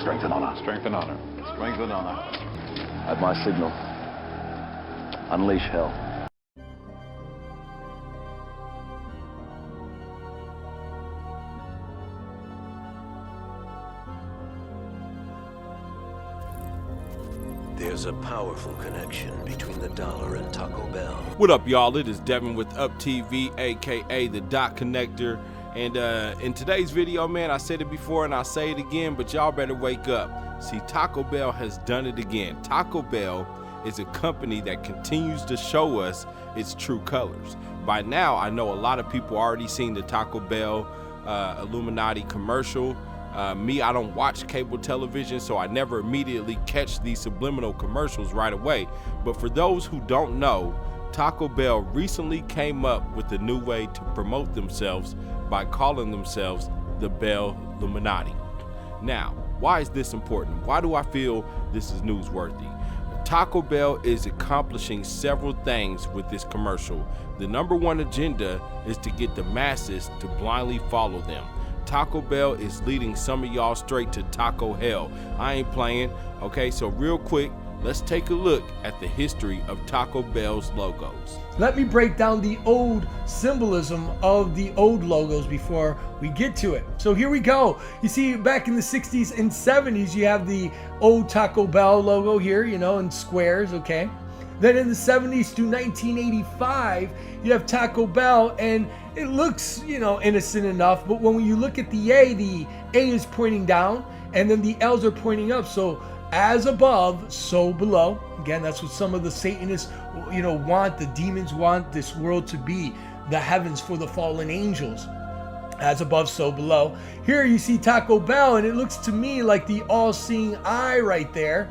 Strength and honor. Strength and honor. Strength and honor. At my signal, unleash hell. There's a powerful connection between the dollar and Taco Bell. What up, y'all? It is Devin with Up TV, aka the Dot Connector. And in today's video, man, I said it before and I'll say it again, but y'all better wake up. See, Taco Bell has done it again. Taco Bell is a company that continues to show us its true colors. By now, I know a lot of people already seen the Taco Bell Illuminati commercial. Me, I don't watch cable television, so I never immediately catch these subliminal commercials right away. But for those who don't know, Taco Bell recently came up with a new way to promote themselves by calling themselves the Belluminati. Now, why is this important? Why do I feel this is newsworthy? Taco Bell is accomplishing several things with this commercial. The number one agenda is to get the masses to blindly follow them. Taco Bell is leading some of y'all straight to taco hell. I ain't playing. Okay, so real quick, let's take a look at the history of Taco Bell's logos. Let me break down the old symbolism of the old logos before we get to it. So here we go. You see, back in the 60s and 70s, you have the old Taco Bell logo here, you know, in squares, okay? Then in the 70s to 1985, you have Taco Bell, and it looks, you know, innocent enough, but when you look at the A is pointing down, and then the L's are pointing up. So as above, so below. Again, that's what some of the Satanists, you know, want. The demons want this world to be the heavens for the fallen angels. As above, so below. Here you see Taco Bell, and it looks to me like the all-seeing eye right there.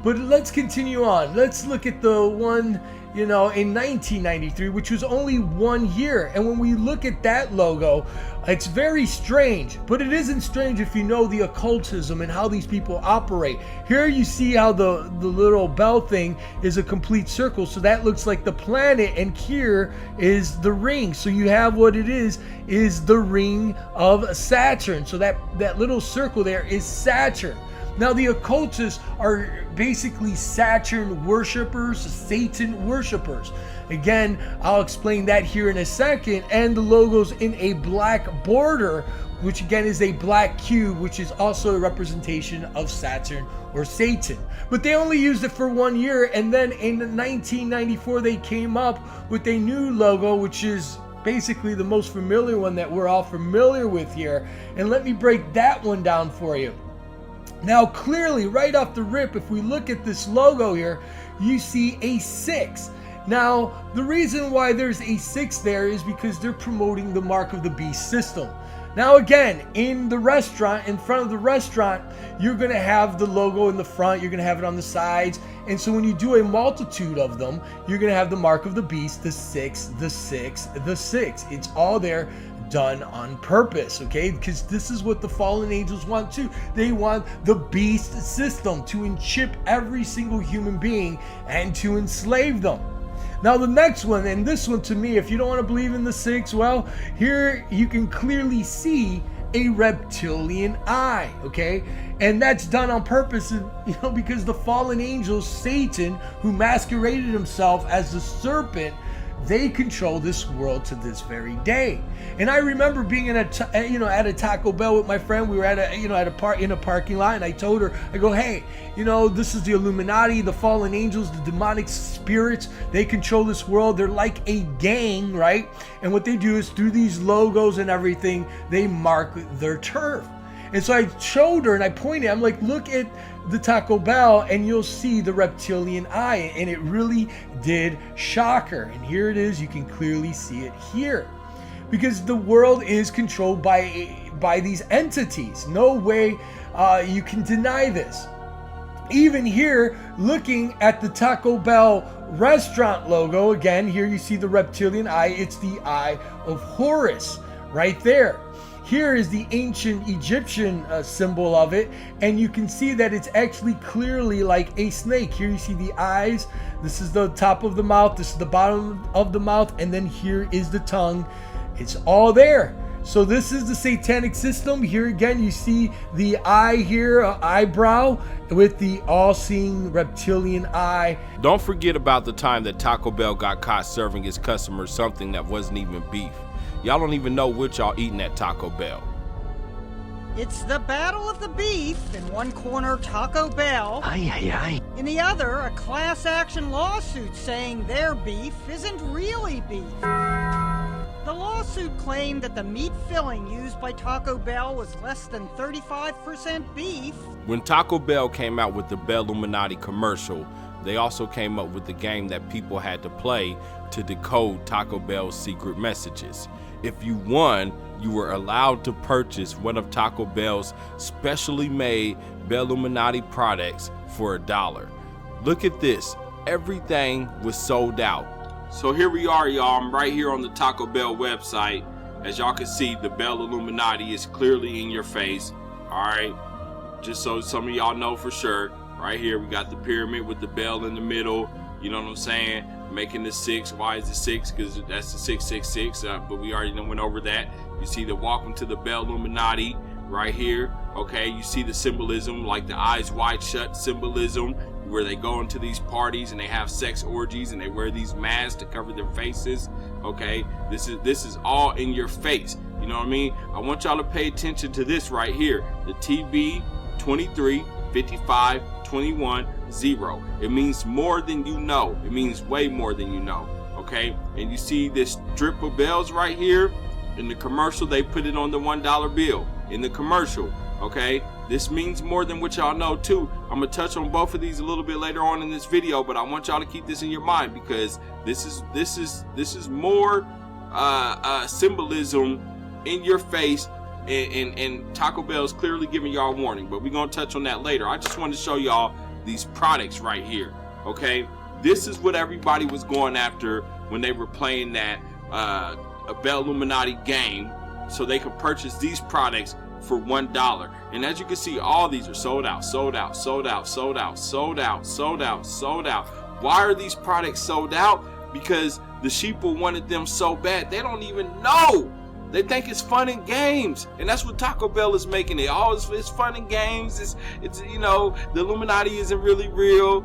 But let's continue on. Let's look at the one, you know, in 1993, which was only 1 year. And when we look at that logo, it's very strange, but it isn't strange if you know the occultism and how these people operate. Here you see how the little bell thing is a complete circle. So that looks like the planet, and here is the ring. So you have what it is the ring of Saturn. So that little circle there is Saturn. Now, the occultists are basically Saturn worshipers, Satan worshipers. Again, I'll explain that here in a second. And the logo's in a black border, which again is a black cube, which is also a representation of Saturn or Satan. But they only used it for 1 year, and then in 1994 they came up with a new logo, which is basically the most familiar one that we're all familiar with here. And let me break that one down for you. Now, clearly, right off the rip, if we look at this logo here, you see a 6. Now, the reason why there's a 6 there is because they're promoting the Mark of the Beast system. Now, again, in the restaurant, in front of the restaurant, you're going to have the logo in the front, you're going to have it on the sides, and so when you do a multitude of them, you're going to have the Mark of the Beast, the 6, the 6, the 6. It's all there, done on purpose, okay? Because this is what the fallen angels want too. They want the beast system to enchip every single human being and to enslave them. Now the next one, and this one to me, if you don't want to believe in the 6, well, here you can clearly see a reptilian eye, okay? And that's done on purpose, you know, because the fallen angels, Satan, who masqueraded himself as the serpent, they control this world to this very day. And I remember being at a Taco Bell with my friend. We were at a parking lot, and I told her, I go, hey, you know, this is the Illuminati, the fallen angels, the demonic spirits. They control this world. They're like a gang, right? And what they do is through these logos and everything, they mark their turf. And so I showed her and I pointed, I'm like, look at the Taco Bell and you'll see the reptilian eye. And it really did shock her. And here it is, you can clearly see it here. Because the world is controlled by these entities. No way you can deny this. Even here, looking at the Taco Bell restaurant logo, again, here you see the reptilian eye. It's the eye of Horus right there. Here is the ancient Egyptian symbol of it, and you can see that it's actually clearly like a snake. Here you see the eyes, this is the top of the mouth, this is the bottom of the mouth, and then here is the tongue. It's all there. So this is the satanic system. Here again, you see the eye here, eyebrow, with the all-seeing reptilian eye. Don't forget about the time that Taco Bell got caught serving its customers something that wasn't even beef. Y'all don't even know what y'all eating at Taco Bell. It's the battle of the beef. In one corner, Taco Bell. In the other, a class action lawsuit saying their beef isn't really beef. The lawsuit claimed that the meat filling used by Taco Bell was less than 35% beef. When Taco Bell came out with the Belluminati commercial, they also came up with the game that people had to play to decode Taco Bell's secret messages. If you won, you were allowed to purchase one of Taco Bell's specially made Belluminati products for $1. Look at this, everything was sold out. So here we are, y'all. I'm right here on the Taco Bell website. As y'all can see, the Belluminati is clearly in your face. All right, just so some of y'all know for sure. Right here, we got the pyramid with the bell in the middle. You know what I'm saying? Making the 6. Why is it 6? Because that's the 666. But we already went over that. You see the welcome to the Belluminati right here. Okay, you see the symbolism, like the eyes wide shut symbolism, where they go into these parties and they have sex orgies and they wear these masks to cover their faces. Okay, this is all in your face. You know what I mean? I want y'all to pay attention to this right here. The TB 23 55 21 0. It means more than you know. It means way more than you know. Okay, and you see this strip of bells right here. In the commercial, they put it on the $1 bill. In the commercial, okay, this means more than what y'all know too. I'm gonna touch on both of these a little bit later on in this video, but I want y'all to keep this in your mind because this is more symbolism in your face, and Taco Bell is clearly giving y'all a warning. But we're gonna touch on that later. I just want to show y'all these products right here. Okay, this is what everybody was going after when they were playing that a Belluminati game, so they could purchase these products for $1. And as you can see, all these are sold out, sold out, sold out, sold out, sold out, sold out, sold out. Why are these products sold out? Because the sheeple wanted them so bad. They don't even know. They think it's fun and games, and that's what Taco Bell is making it. Oh, it's fun and games. It's you know, the Illuminati isn't really real.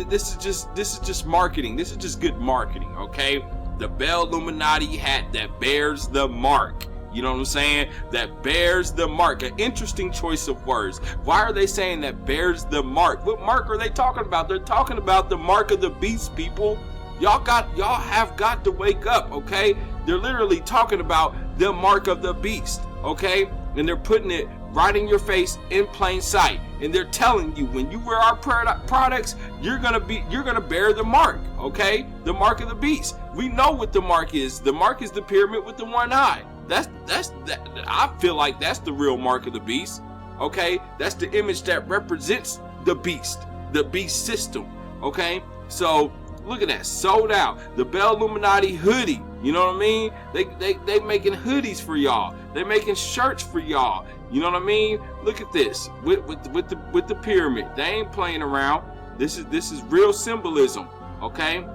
This is just marketing. This is just good marketing, okay? The Belluminati hat that bears the mark. You know what I'm saying? That bears the mark. An interesting choice of words. Why are they saying that bears the mark? What mark are they talking about? They're talking about the mark of the beast, people. Y'all have got to wake up, okay? They're literally talking about the mark of the beast, okay? And they're putting it right in your face in plain sight. And they're telling you, when you wear our products, you're gonna bear the mark, okay? The mark of the beast. We know what the mark is. The mark is the pyramid with the one eye. I feel like that's the real mark of the beast, okay? That's the image that represents the beast system, okay? So look at that, sold out. The Belluminati hoodie, you know what I mean? They making hoodies for y'all. They making shirts for y'all. You know what I mean? Look at this with the pyramid. They ain't playing around. This is real symbolism, okay?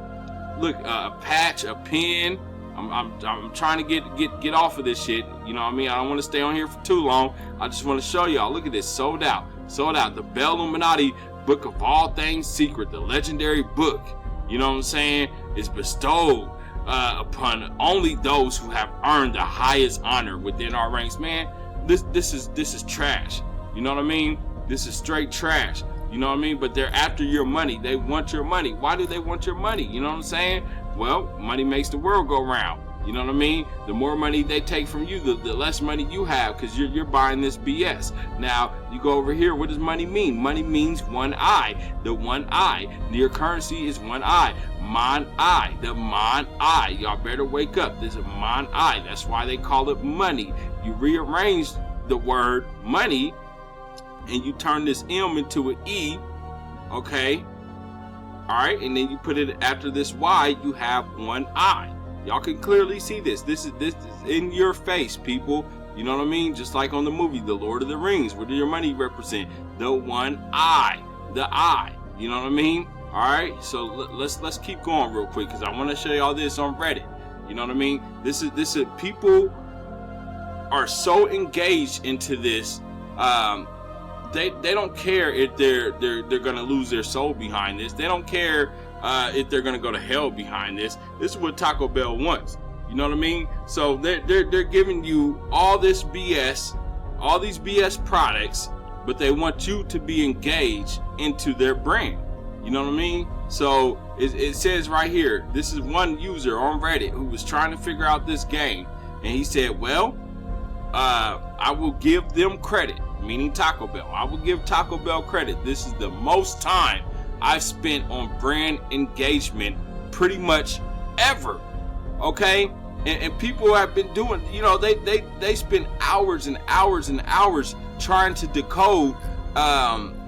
Look, a patch, a pen. I'm trying to get off of this shit. You know what I mean? I don't want to stay on here for too long. I just want to show y'all. Look at this, sold out, sold out. The Belluminati Book of All Things Secret, the legendary book. You know what I'm saying? Is bestowed upon only those who have earned the highest honor within our ranks. Man, this is trash. You know what I mean? This is straight trash. You know what I mean? But they're after your money. They want your money. Why do they want your money? You know what I'm saying? Well, money makes the world go round. You know what I mean? The more money they take from you, the less money you have, because you're buying this BS. Now, you go over here, what does money mean? Money means one eye. The one eye. Your currency is one eye. Mon eye. The mon eye. Y'all better wake up. This is mon eye. That's why they call it money. You rearrange the word money, and you turn this M into an E, okay? All right, and then you put it after this Y, you have one eye. Y'all can clearly see this. This is in your face, people. You know what I mean? Just like on the movie, The Lord of the Rings. What does your money represent? The one eye. The eye. You know what I mean? All right, so let's keep going real quick, because I want to show y'all this on Reddit. You know what I mean? This is people are so engaged into this. They don't care if they're gonna lose their soul behind this. They don't care if they're gonna go to hell behind this. This is what Taco Bell wants. You know what I mean? So they're giving you all this BS, all these BS products, but they want you to be engaged into their brand. You know what I mean? So it says right here, this is one user on Reddit who was trying to figure out this game, and he said, well, I will give them credit, meaning Taco Bell. I will give Taco Bell credit. This is the most time I've spent on brand engagement pretty much ever. Okay? And people have been doing, you know, they spend hours and hours and hours trying to decode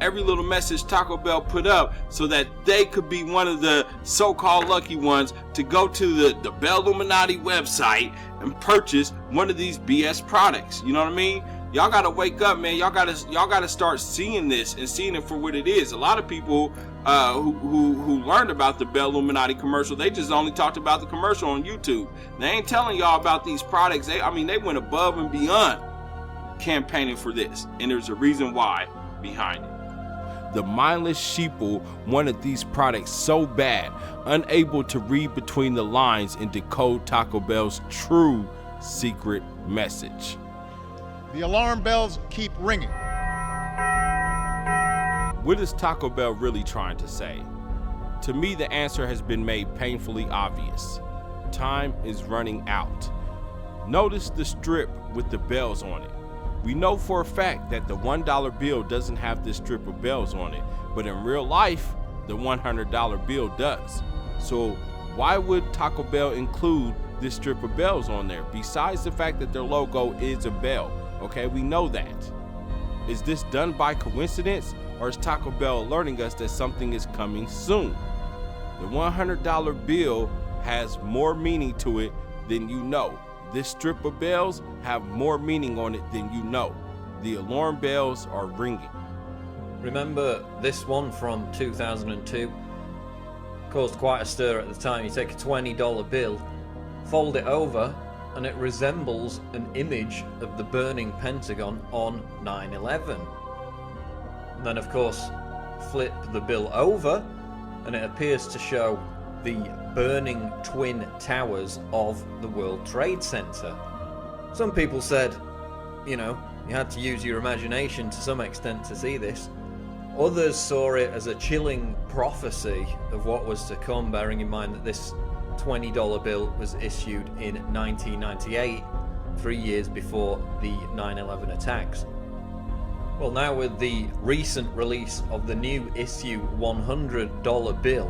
every little message Taco Bell put up so that they could be one of the so-called lucky ones to go to the Belluminati website and purchase one of these BS products. You know what I mean? Y'all gotta wake up, man. Y'all gotta start seeing this and seeing it for what it is. A lot of people who learned about the Belluminati commercial, they just only talked about the commercial on YouTube. They ain't telling y'all about these products. They went above and beyond campaigning for this, and there's a reason why behind it. The mindless sheeple wanted these products so bad, unable to read between the lines and decode Taco Bell's true secret message. The alarm bells keep ringing. What is Taco Bell really trying to say? To me, the answer has been made painfully obvious. Time is running out. Notice the strip with the bells on it. We know for a fact that the $1 bill doesn't have this strip of bells on it, but in real life, the $100 bill does. So why would Taco Bell include this strip of bells on there, besides the fact that their logo is a bell? Okay, we know that. Is this done by coincidence, or is Taco Bell alerting us that something is coming soon? The $100 bill has more meaning to it than you know. This strip of bells have more meaning on it than you know. The alarm bells are ringing. Remember this one from 2002? Caused quite a stir at the time. You take a $20 bill, fold it over, and it resembles an image of the burning Pentagon on 9/11. And then of course, flip the bill over, and it appears to show the burning twin towers of the World Trade Center. Some people said, you know, you had to use your imagination to some extent to see this. Others saw it as a chilling prophecy of what was to come, bearing in mind that this $20 bill was issued in 1998, 3 years before the 9/11 attacks. Well, now with the recent release of the new issue $100 bill,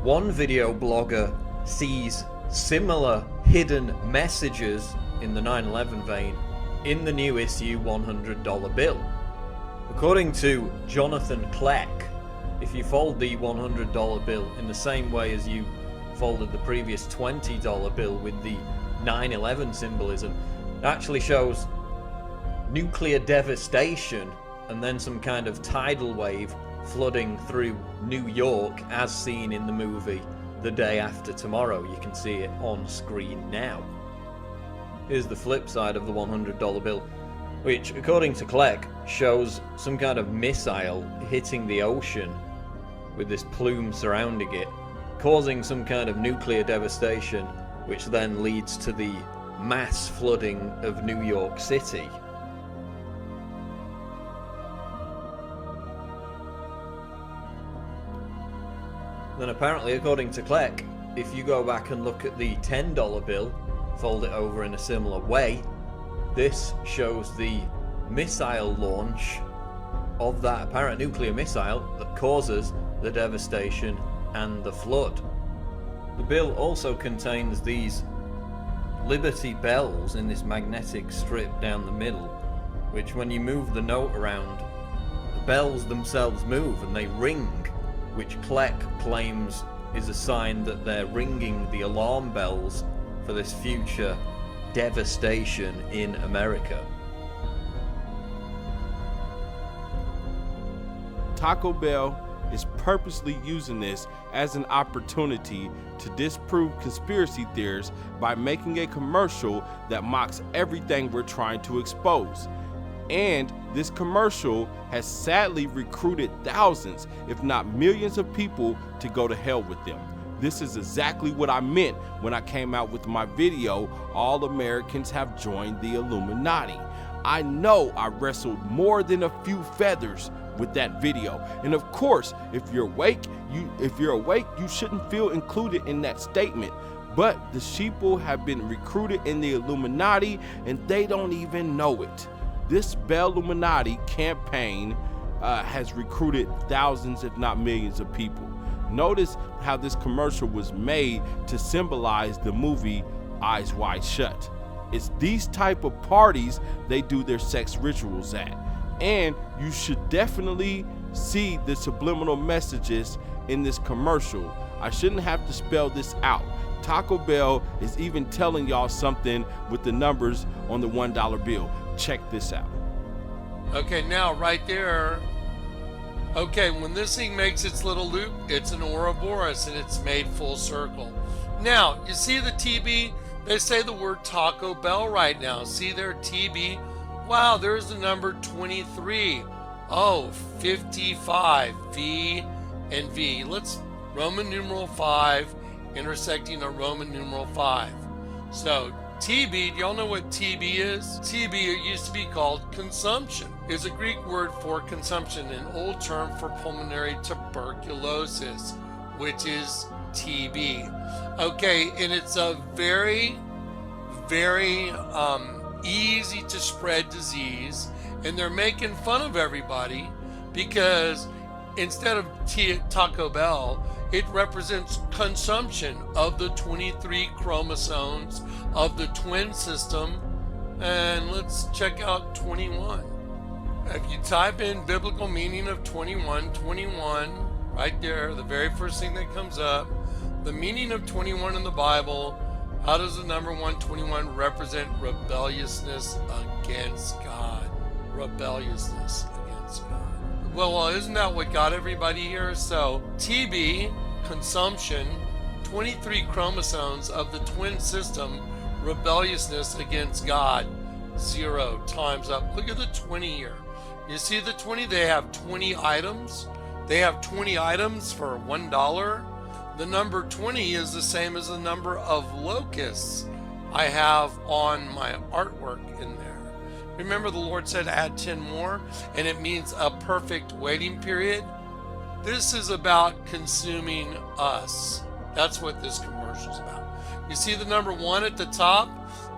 one video blogger sees similar hidden messages in the 9/11 vein in the new issue $100 bill. According to Jonathan Kleck, if you fold the $100 bill in the same way as you folded the previous $20 bill with the 9/11 symbolism, it actually shows nuclear devastation and then some kind of tidal wave flooding through New York as seen in the movie The Day After Tomorrow. You can see it on screen now. Here's the flip side of the $100 bill, which according to Kleck shows some kind of missile hitting the ocean with this plume surrounding it, causing some kind of nuclear devastation, which then leads to the mass flooding of New York City. Then apparently, according to Kleck, if you go back and look at the $10 bill, fold it over in a similar way, this shows the missile launch of that apparent nuclear missile that causes the devastation and the flood. The bill also contains these Liberty bells in this magnetic strip down the middle, which when you move the note around, the bells themselves move and they ring, which Kleck claims is a sign that they're ringing the alarm bells for this future devastation in America. Taco Bell is purposely using this as an opportunity to disprove conspiracy theories by making a commercial that mocks everything we're trying to expose. And this commercial has sadly recruited thousands, if not millions of people to go to hell with them. This is exactly what I meant when I came out with my video, All Americans Have Joined the Illuminati. I know I wrestled more than a few feathers with that video. And of course, if you're awake, you shouldn't feel included in that statement. But the sheeple have been recruited in the Illuminati and they don't even know it. This Belluminati campaign has recruited thousands, if not millions of people. Notice how this commercial was made to symbolize the movie Eyes Wide Shut. It's these type of parties they do their sex rituals at. And you should definitely see the subliminal messages in this commercial. I shouldn't have to spell this out. Taco Bell is even telling y'all something with the numbers on the $1 bill. Check this out. Okay, now right there. Okay, when this thing makes its little loop, it's an Ouroboros and it's made full circle. Now, you see the TB? They say the word Taco Bell right now. See there, TB? Wow, there's the number 23. Oh, 55. V and V. Let's Roman numeral 5 intersecting a Roman numeral 5. So, TB, do y'all know what TB is? TB, it used to be called consumption. Is a Greek word for consumption, an old term for pulmonary tuberculosis, which is TB. Okay, and it's a very, very easy to spread disease, and they're making fun of everybody because instead of Taco Bell, it represents consumption of the 23 chromosomes of the twin system. And let's check out 21. If you type in biblical meaning of 21, right there, the very first thing that comes up, the meaning of 21 in the Bible, how does the number 121 represent rebelliousness against God? Rebelliousness against God. Well, isn't that what got everybody here? So, TB, consumption, 23 chromosomes of the twin system, rebelliousness against God, 0, times up. Look at the 20 here. You see the 20? They have 20 items. They have 20 items for $1. The number 20 is the same as the number of locusts I have on my artwork in there. Remember the Lord said add 10 more, and it means a perfect waiting period. This is about consuming us. That's what this commercial is about. You see the number 1 at the top?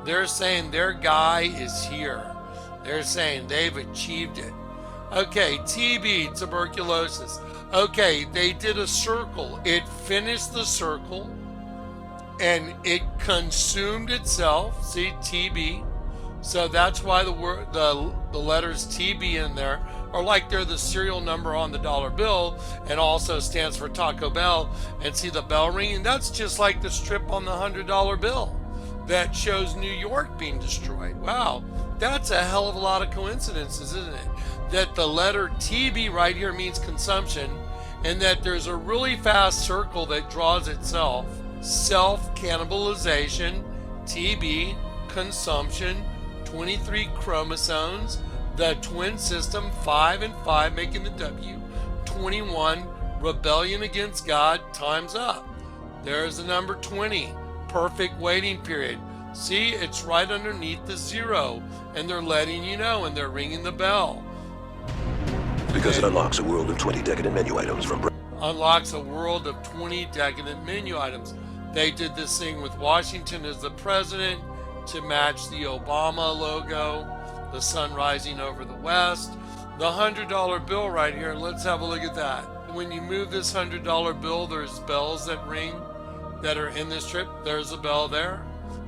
They're saying their guy is here. They're saying they've achieved it. Okay, TB, tuberculosis. Okay, they did a circle. It finished the circle and it consumed itself. See, TB. So that's why the word, the letters TB in there are like they're the serial number on the dollar bill, and also stands for Taco Bell. And see the bell ringing? That's just like the strip on the $100 bill that shows New York being destroyed. Wow, that's a hell of a lot of coincidences, isn't it? That the letter TB right here means consumption, and that there's a really fast circle that draws itself. Self-cannibalization, TB, consumption, 23 chromosomes, the twin system, 5 and 5 making the W, 21, rebellion against God, times up. There's the number 20, perfect waiting period. See, it's right underneath the 0, and they're letting you know, and they're ringing the bell. Because it unlocks a world of 20 decadent menu items from... Unlocks a world of 20 decadent menu items. They did this thing with Washington as the president to match the Obama logo, the sun rising over the west. The $100 bill right here, let's have a look at that. When you move this $100 bill, there's bells that ring that are in this strip. There's a bell there,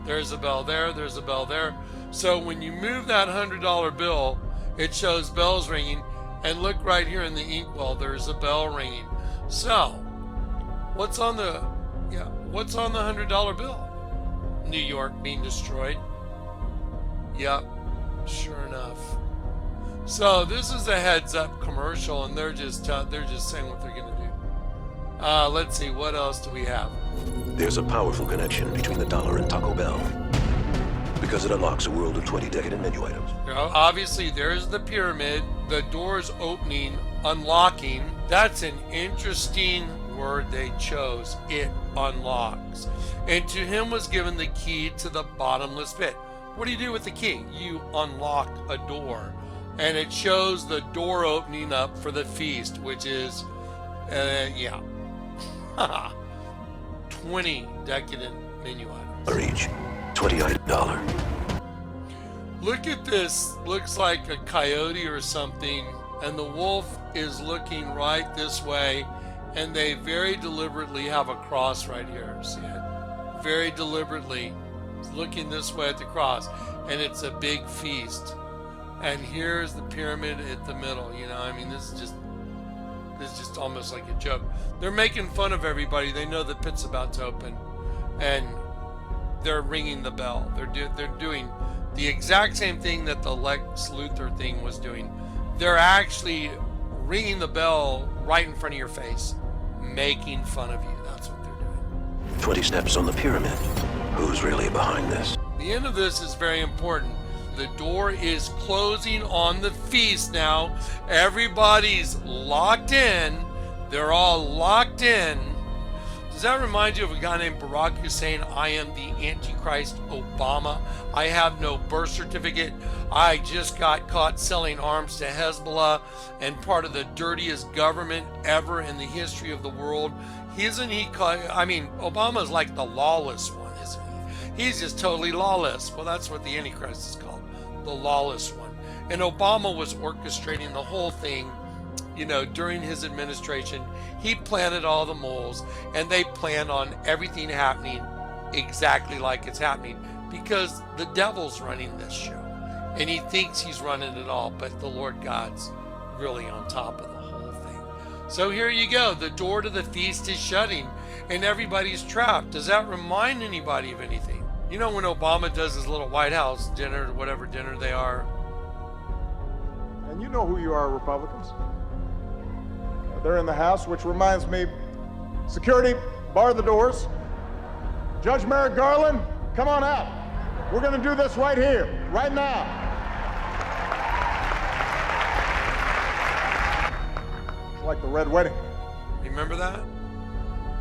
there's a bell there, there's a bell there. So when you move that $100 bill, it shows bells ringing. And look right here in the inkwell, there's a bell ringing. So, what's on the $100 bill? New York being destroyed. Yep, sure enough. So this is a heads up commercial, and they're just saying what they're gonna do. Let's see, what else do we have? There's a powerful connection between the dollar and Taco Bell, because it unlocks a world of 20 decadent menu items. Obviously, there's the pyramid, the doors opening, unlocking. That's an interesting word they chose. It unlocks. And to him was given the key to the bottomless pit. What do you do with the key? You unlock a door. And it shows the door opening up for the feast, which is, 20 decadent menu items. For each, $28. Look at this. Looks like a coyote or something, and the wolf is looking right this way, and they very deliberately have a cross right here. See it? Very deliberately looking this way at the cross, and it's a big feast. And here's the pyramid at the middle. You know, I mean, this is just almost like a joke. They're making fun of everybody. They know the pit's about to open, and they're ringing the bell. They're doing the exact same thing that the Lex Luthor thing was doing. They're actually ringing the bell right in front of your face, making fun of you. That's what they're doing. 20 steps on the pyramid. Who's really behind this? The end of this is very important. The door is closing on the feast now. Everybody's locked in. They're all locked in. Does that remind you of a guy named Barack Hussein? I am the Antichrist Obama. I have no birth certificate. I just got caught selling arms to Hezbollah and part of the dirtiest government ever in the history of the world. Isn't he? I mean, Obama's like the lawless one, isn't he? He's just totally lawless. Well, that's what the Antichrist is called, the lawless one. And Obama was orchestrating the whole thing. You know, during his administration, he planted all the moles, and they plan on everything happening exactly like it's happening, because the devil's running this show, and he thinks he's running it all, but the Lord God's really on top of the whole thing. So here you go. The door to the feast is shutting, and everybody's trapped. Does that remind anybody of anything? You know, when Obama does his little White House dinner, whatever dinner they are. And you know who you are, Republicans. They're in the House, which reminds me, security, bar the doors. Judge Merrick Garland, come on out. We're going to do this right here, right now. It's like the Red Wedding. Remember that?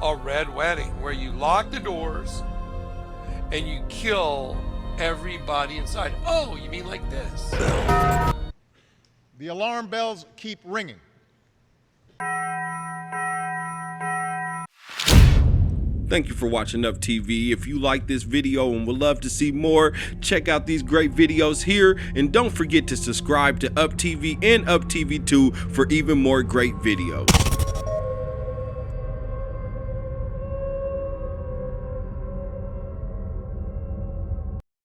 A red wedding, where you lock the doors and you kill everybody inside. Oh, you mean like this? The alarm bells keep ringing. Thank you for watching Up TV. If you like this video and would love to see more, check out these great videos here. And don't forget to subscribe to Up TV and Up TV 2 for even more great videos.